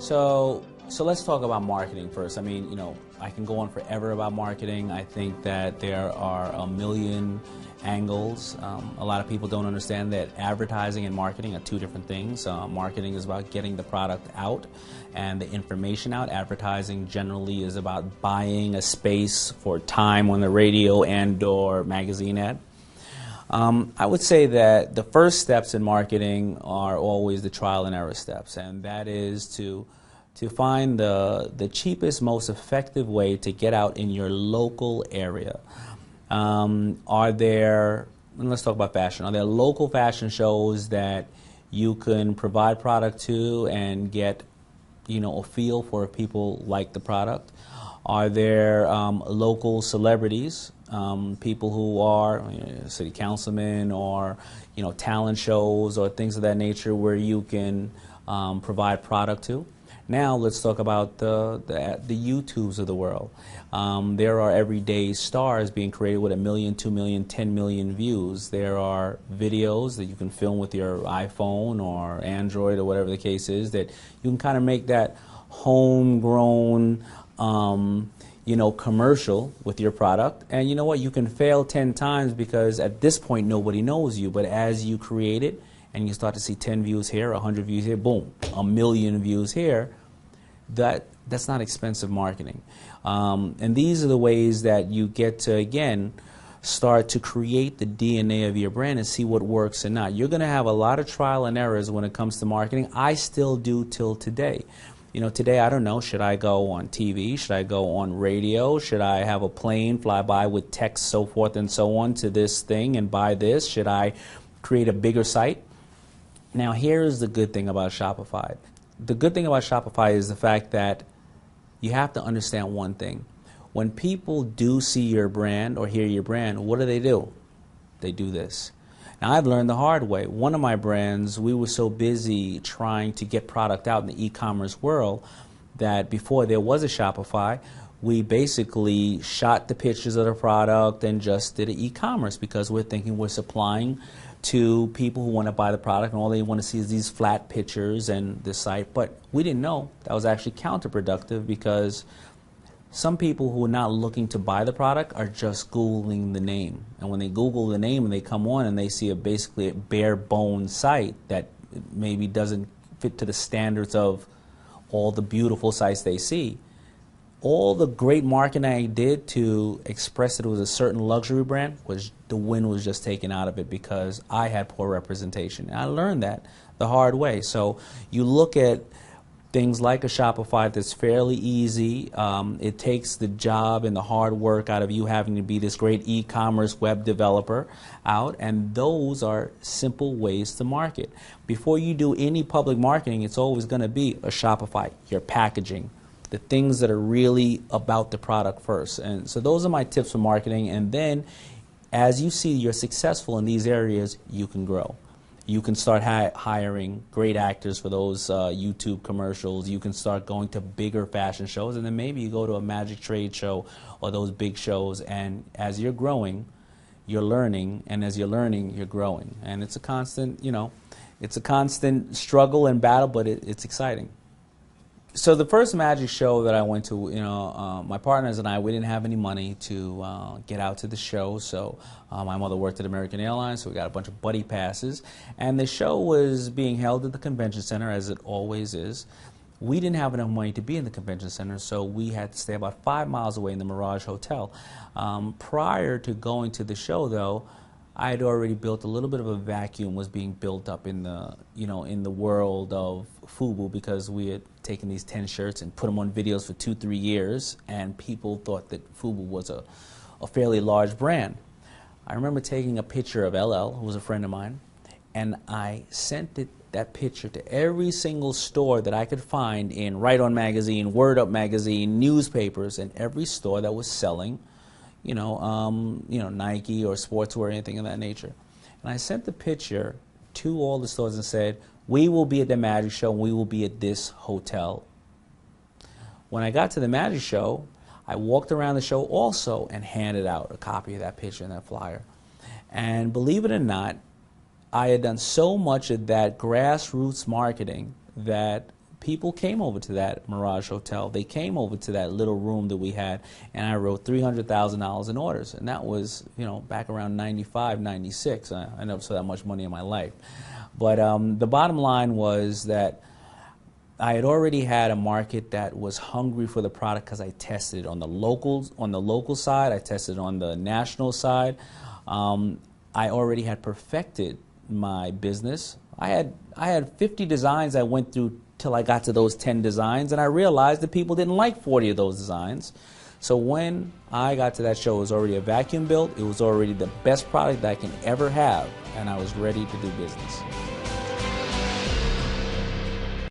So let's talk about marketing first. I mean, I can go on forever about marketing. I think that there are a million angles. A lot of people don't understand that advertising and marketing are two different things. Marketing is about getting the product out and the information out. Advertising generally is about buying a space for time on the radio and/or magazine ad. I would say that the first steps in marketing are always the trial and error steps, and that is to find the cheapest, most effective way to get out in your local area. Let's talk about fashion. Are there local fashion shows that you can provide product to and get, a feel for if people like the product? Are there local celebrities, people who are city councilmen or, talent shows or things of that nature where you can provide product to? Now let's talk about the YouTubes of the world. There are everyday stars being created with 1 million, 2 million, 10 million views. There are videos that you can film with your iPhone or Android or whatever the case is that you can kind of make that homegrown commercial with your product. And you know what? You can fail 10 times because at this point nobody knows you. But as you create it, and you start to see 10 views here, 100 views here, boom, 1 million views here, that's not expensive marketing. And these are the ways that you get to, again, start to create the DNA of your brand and see what works and not. You're going to have a lot of trial and errors when it comes to marketing. I still do till today. Today, I don't know, should I go on TV? Should I go on radio? Should I have a plane fly by with text, so forth and so on to this thing and buy this? Should I create a bigger site? Now, here's the good thing about Shopify. The good thing about Shopify is the fact that you have to understand one thing. When people do see your brand or hear your brand, what do? They do this. Now, I've learned the hard way. One of my brands, we were so busy trying to get product out in the e-commerce world that before there was a Shopify, we basically shot the pictures of the product and just did e-commerce because we're thinking we're supplying to people who want to buy the product and all they want to see is these flat pictures and the site. But we didn't know that was actually counterproductive because some people who are not looking to buy the product are just Googling the name. And when they Google the name and they come on and they see basically a bare bones site that maybe doesn't fit to the standards of all the beautiful sites they see, all the great marketing I did to express that it was a certain luxury brand, the wind was just taken out of it because I had poor representation. And I learned that the hard way. So you look at things like a Shopify that's fairly easy. It takes the job and the hard work out of you having to be this great e-commerce web developer out, and those are simple ways to market. Before you do any public marketing, it's always going to be a Shopify, your packaging, the things that are really about the product first. And so those are my tips for marketing. And then as you see you're successful in these areas, you can grow. You can start hiring great actors for those YouTube commercials. You can start going to bigger fashion shows. And then maybe you go to a magic trade show or those big shows. And as you're growing, you're learning. And as you're learning, you're growing. And it's a constant, it's a constant struggle and battle, but it's exciting. So the first magic show that I went to, my partners and I, we didn't have any money to get out to the show. So my mother worked at American Airlines, so we got a bunch of buddy passes. And the show was being held at the convention center, as it always is. We didn't have enough money to be in the convention center, so we had to stay about 5 miles away in the Mirage Hotel. Prior to going to the show, though, I had already built a little bit of a vacuum was being built up in the, in the world of FUBU, because we had taken these 10 shirts and put them on videos for 2-3 years, and people thought that FUBU was a fairly large brand. I remember taking a picture of LL, who was a friend of mine, and I sent that picture to every single store that I could find in Right On Magazine, Word Up Magazine, newspapers, and every store that was selling Nike or sportswear or anything of that nature. And I sent the picture to all the stores and said, we will be at the magic show and we will be at this hotel. When I got to the magic show, I walked around the show also and handed out a copy of that picture and that flyer. And believe it or not, I had done so much of that grassroots marketing that people came over to that Mirage Hotel. They came over to that little room that we had, and I wrote $300,000 in orders. And that was, you know, back around 95, 96. I never saw that much money in my life. But the bottom line was that I had already had a market that was hungry for the product because I tested it on the local side. I tested it on the national side. I already had perfected my business. I had 50 designs I went through till I got to those 10 designs, and I realized that people didn't like 40 of those designs. So when I got to that show, it was already a vacuum built. It was already the best product that I can ever have, and I was ready to do business.